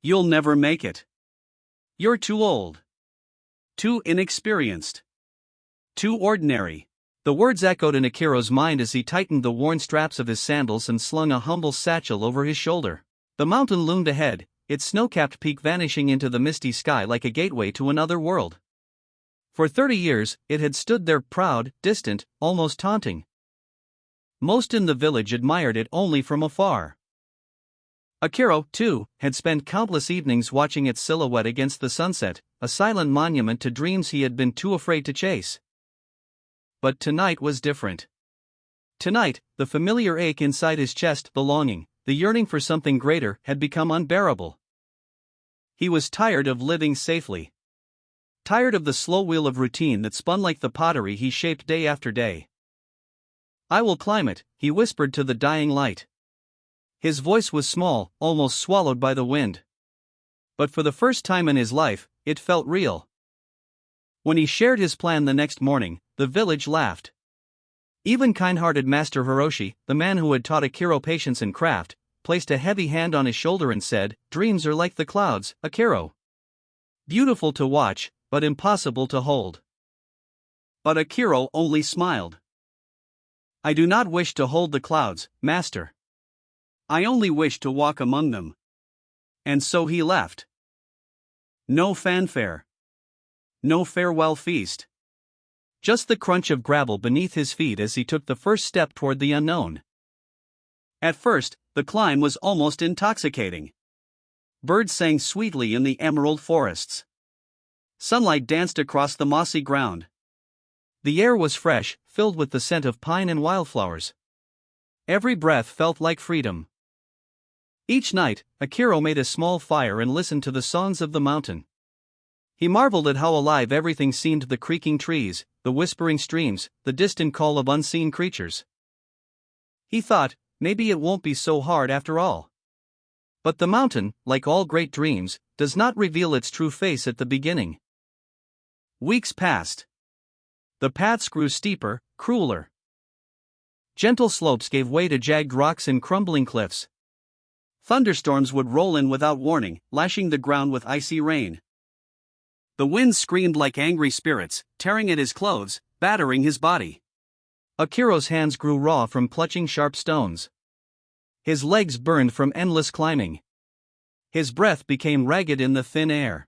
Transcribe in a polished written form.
You'll never make it. You're too old. Too inexperienced. Too ordinary. The words echoed in Akiro's mind as he tightened the worn straps of his sandals and slung a humble satchel over his shoulder. The mountain loomed ahead, its snow-capped peak vanishing into the misty sky like a gateway to another world. For 30 years, it had stood there proud, distant, almost taunting. Most in the village admired it only from afar. Akiro, too, had spent countless evenings watching its silhouette against the sunset, a silent monument to dreams he had been too afraid to chase. But tonight was different. Tonight, the familiar ache inside his chest, the longing, the yearning for something greater, had become unbearable. He was tired of living safely. Tired of the slow wheel of routine that spun like the pottery he shaped day after day. "I will climb it," he whispered to the dying light. His voice was small, almost swallowed by the wind. But for the first time in his life, it felt real. When he shared his plan the next morning, the village laughed. Even kind-hearted Master Hiroshi, the man who had taught Akiro patience and craft, placed a heavy hand on his shoulder and said, "Dreams are like the clouds, Akiro. Beautiful to watch, but impossible to hold." But Akiro only smiled. "I do not wish to hold the clouds, Master. I only wish to walk among them." And so he left. No fanfare. No farewell feast. Just the crunch of gravel beneath his feet as he took the first step toward the unknown. At first, the climb was almost intoxicating. Birds sang sweetly in the emerald forests. Sunlight danced across the mossy ground. The air was fresh, filled with the scent of pine and wildflowers. Every breath felt like freedom. Each night, Akiro made a small fire and listened to the songs of the mountain. He marveled at how alive everything seemed: the creaking trees, the whispering streams, the distant call of unseen creatures. He thought, maybe it won't be so hard after all. But the mountain, like all great dreams, does not reveal its true face at the beginning. Weeks passed. The paths grew steeper, crueler. Gentle slopes gave way to jagged rocks and crumbling cliffs. Thunderstorms would roll in without warning, lashing the ground with icy rain. The winds screamed like angry spirits, tearing at his clothes, battering his body. Akiro's hands grew raw from clutching sharp stones. His legs burned from endless climbing. His breath became ragged in the thin air.